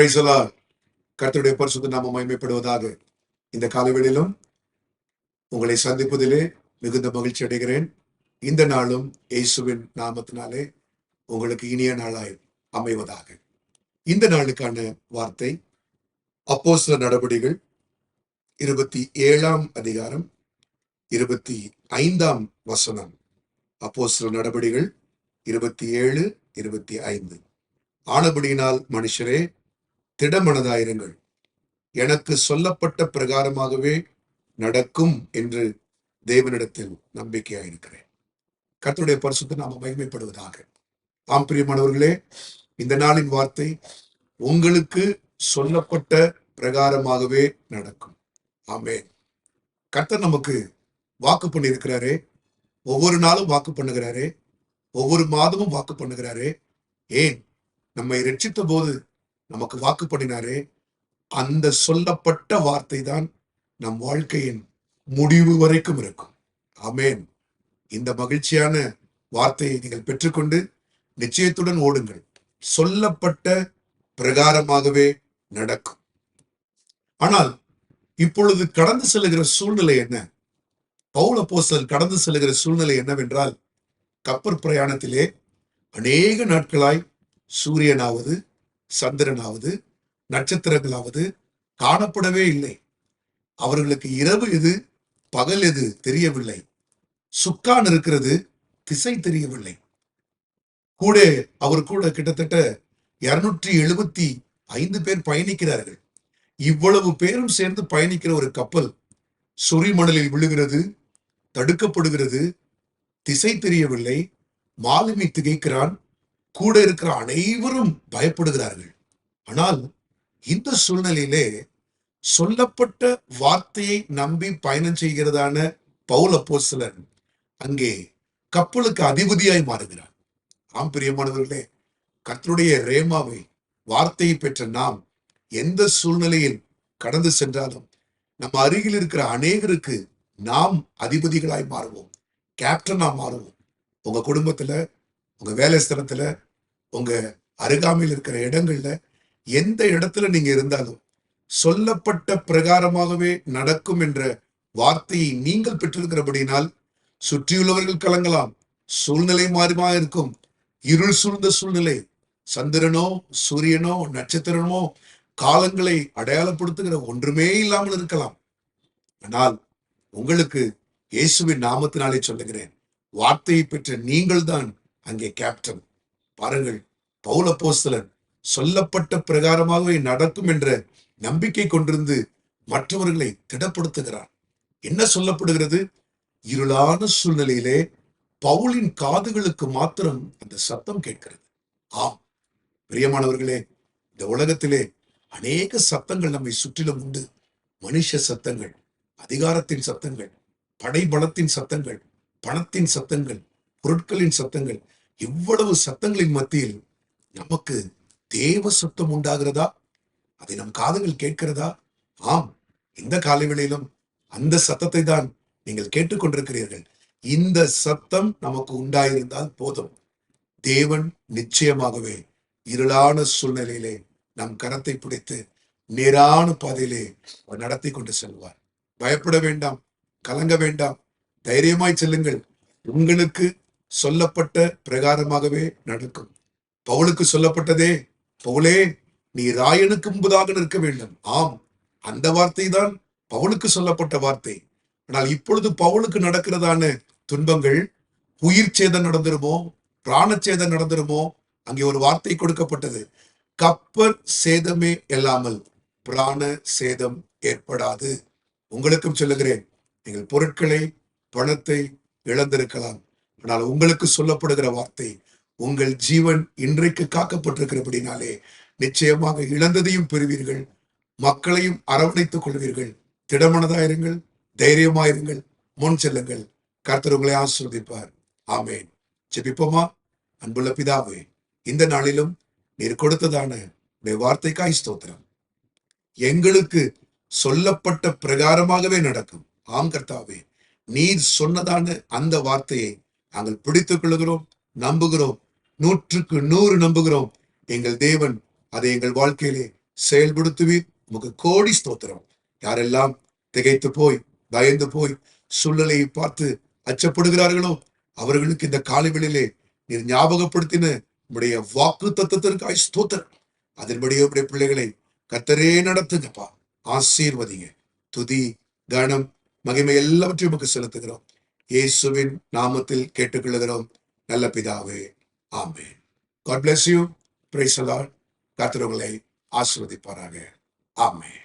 Praise the Lord. கர்த்தருடைய பரிசுத்த நாமம் மகிமைப்படுவதாக. இந்த காலவெளியிலும் உங்களை சந்திப்பதிலே மிகுந்த மகிழ்ச்சி அடைகிறேன். இந்த நாளும் இயேசுவின் நாமத்தினாலே உங்களுக்கு இனிய நாளாய் அமைவதாக. இந்த நாளுக்கான வார்த்தை அப்போஸ்தலர் நடபடிகள் 27ஆம் அதிகாரம் 25ஆம் வசனம். அப்போஸ்தலர் நடபடிகள் 27, 25. ஆனபடியினால் மனுஷரே, திடமனதாயிருங்கள், எனக்கு சொல்லப்பட்ட பிரகாரமாகவே நடக்கும் என்று தேவனிடத்தில் நம்பிக்கையாயிருக்கிறேன். கர்த்தருடைய பரிசுத்த நாம மகிமைப்படுவதாக. ஆம் பிரியமானவர்களே, இந்த நாளின் வார்த்தை உங்களுக்கு சொல்லப்பட்ட பிரகாரமாகவே நடக்கும். ஆமென். கர்த்தர் நமக்கு வாக்கு பண்ணியிருக்கிறாரே, ஒவ்வொரு நாளும் வாக்கு பண்ணுகிறாரே, ஒவ்வொரு மாதமும் வாக்கு பண்ணுகிறாரே. ஏன் நம்மை ரட்சித்த போது நமக்கு வாக்கு பண்ணினாரே, அந்த சொல்லப்பட்ட வார்த்தை தான் நம் வாழ்க்கையின் முடிவு வரைக்கும் இருக்கும். ஆமென். இந்த மகிழ்ச்சியான வார்த்தையை நீங்கள் பெற்றுக்கொண்டு நிச்சயத்துடன் ஓடுங்கள். சொல்லப்பட்ட பிரகாரமாகவே நடக்கும். ஆனால் இப்பொழுது கடந்து செல்லுகிற சூழ்நிலை என்ன? பவுல் அப்போஸ்தலர் கடந்து செல்லுகிற சூழ்நிலை என்னவென்றால், கப்பற் பிரயாணத்திலே அநேக நாட்களாய் சூரியனாவது சந்திரனாவது நட்சத்திரங்களாவது காணப்படவே இல்லை. அவர்களுக்கு இரவு எது பகல் எது தெரியவில்லை. சுக்கான் இருக்கிறது, திசை தெரியவில்லை. அவர் கூட கிட்டத்தட்ட 275 பேர் பயணிக்கிறார்கள். இவ்வளவு பேரும் சேர்ந்து பயணிக்கிற ஒரு கப்பல் சொறிமணலில் விழுகிறது, தடுக்கப்படுகிறது, திசை தெரியவில்லை. மாலுமி திகைக்கிறான், கூட இருக்கிற அனைவரும் பயப்படுகிறார்கள். ஆனால் இந்த சூழ்நிலையிலே சொல்லப்பட்ட வார்த்தையை நம்பி பயணம் செய்கிறதான பவுல் அப்போஸ்தலன் அங்கே கப்பலுக்கு அதிபதியாய் மாறுகிறார். ஆம் பிரியமானவர்களே, கர்த்தருடைய ரேமாவை வார்த்தையை பெற்ற நாம் எந்த சூழ்நிலையில் கடந்து சென்றாலும் நம்ம அருகில் இருக்கிற அநேகருக்கு நாம் அதிபதிகளாய் மாறுவோம், கேப்டனா மாறுவோம். உங்க குடும்பத்துல, உங்க வேலை ஸ்தலத்துல, உங்க அருகாமையில் இருக்கிற இடங்கள்ல, எந்த இடத்துல நீங்க இருந்தாலும் சொல்லப்பட்ட பிரகாரமாகவே நடக்கும் என்ற வார்த்தையை நீங்கள் பெற்றிருக்கிறபடினால் சுற்றியுள்ளவர்கள் கலங்கலாம். சூழ்நிலை மாறிமா இருக்கும். இருள் சூழ்ந்த சூழ்நிலை, சந்திரனோ சூரியனோ நட்சத்திரமோ காலங்களை அடையாளப்படுத்துகிற ஒன்றுமே இல்லாமல் இருக்கலாம். ஆனால் உங்களுக்கு இயேசுவின் நாமத்தினாலே சொல்லுகிறேன், வார்த்தையை பெற்ற நீங்கள் தான் அங்கே கேப்டன். பாருங்கள், பவுல் அப்போஸ்தலன் சொல்லப்பட்ட பிரகாரமாகவே நடக்கும் என்ற நம்பிக்கை கொண்டிருந்து மற்றவர்களை திடப்படுத்துகிறார். என்ன சொல்லப்படுகிறது? இருளான சூழ்நிலையிலே பவுலின் காதுகளுக்கு மாத்திரம் அந்த சத்தம் கேட்கிறது. ஆம் பிரியமானவர்களே, இந்த உலகத்திலே அநேக சத்தங்கள் நம்மை சுற்றிலும் உண்டு. மனுஷ சத்தங்கள், அதிகாரத்தின் சத்தங்கள், படைபலத்தின் சத்தங்கள், பணத்தின் சத்தங்கள், பொருட்களின் சத்தங்கள், இவ்வளவு சத்தங்களின் மத்தியில் நமக்கு தேவ சத்தம் உண்டாகிறதா? அதை நம் காதுகள் கேட்கிறதா? ஆம், இந்த காலவேளையிலும் அந்த சத்தத்தை தான் நீங்கள் கேட்டுக்கொண்டிருக்கிறீர்கள். இந்த சத்தம் நமக்கு உண்டாயிருந்தால் போதும். தேவன் நிச்சயமாகவே இருளான சூழ்நிலையிலே நம் கரத்தை பிடித்து நேரான பாதையிலே நடத்தி கொண்டு செல்வார். பயப்பட வேண்டாம், கலங்க வேண்டாம், தைரியமாய் செல்லுங்கள். உங்களுக்கு சொல்லப்பட்ட பிரகாரமாகவே நடக்கும். பவுலுக்கு சொல்லப்பட்டதே, பவுலே, நீ ராயனுக்கு முன்பதாக நிற்க வேண்டும். ஆம், அந்த வார்த்தை தான் பவுலுக்கு சொல்லப்பட்ட வார்த்தை. ஆனால் இப்பொழுது பவுலுக்கு நடக்கிறதான துன்பங்கள், உயிர் சேதம் நடந்துருமோ, பிராணச்சேதம் நடந்துருமோ? அங்கே ஒரு வார்த்தை கொடுக்கப்பட்டது, கப்பற் சேதமே இல்லாமல் பிராண சேதம் ஏற்படாது. உங்களுக்கும் சொல்லுகிறேன், நீங்கள் பொருட்களை, பணத்தை இழந்திருக்கலாம். ஆனால் உங்களுக்கு சொல்லப்படுகிற வார்த்தை, உங்கள் ஜீவன் இன்றைக்கு காக்கப்பட்டிருக்கிறபடினாலே நிச்சயமாக இழந்ததையும் பெறுவீர்கள், மக்களையும் அரவணைத்துக் கொள்வீர்கள். திடமனதாயிருங்கள், தைரியமாயிருங்கள், முன் செல்லுங்கள். கர்த்தர் உங்களை ஆசீர்வதிப்பார். ஆமென். ஜெபிப்போமா? அன்புள்ள பிதாவே, இந்த நாளிலும் நீர் கொடுத்ததான வார்த்தைக்காய் ஸ்தோத்திரம். எங்களுக்கு சொல்லப்பட்ட பிரகாரமாகவே நடக்கும். ஆம் கர்த்தாவே, நீர் சொன்னதான அந்த வார்த்தையை நாங்கள் பிடித்துக் கொள்கிறோம், நம்புகிறோம், 100க்கு 100 நம்புகிறோம். எங்கள் தேவன் அதை எங்கள் வாழ்க்கையிலே செயல்படுத்துவீர். உமக்கு கோடி ஸ்தோத்திரம். யாரெல்லாம் திகைத்து போய் பயந்து போய் சூழ்நிலையை பார்த்து அச்சப்படுகிறார்களோ அவர்களுக்கு இந்த காலைகளிலே நீர் ஞாபகப்படுத்தின உடைய வாக்கு தத்துவத்திற்காய் ஸ்தோத்திரம். அதன்படியே உடைய பிள்ளைகளை கர்த்தரே நடத்துங்கப்பா. ஆசீர்வதிங்க. துதி, கனம், மகிமை எல்லாவற்றையும் உமக்கு செலுத்துகிறோம். இயேசுவின் நாமத்தில் கேட்டுக்கொள்ளுகிறோம் நல்ல பிதாவே. ஆமென். God bless you. Praise the Lord. கர்த்தர் உங்களை ஆசீர்வதிப்பாராக. ஆமென்.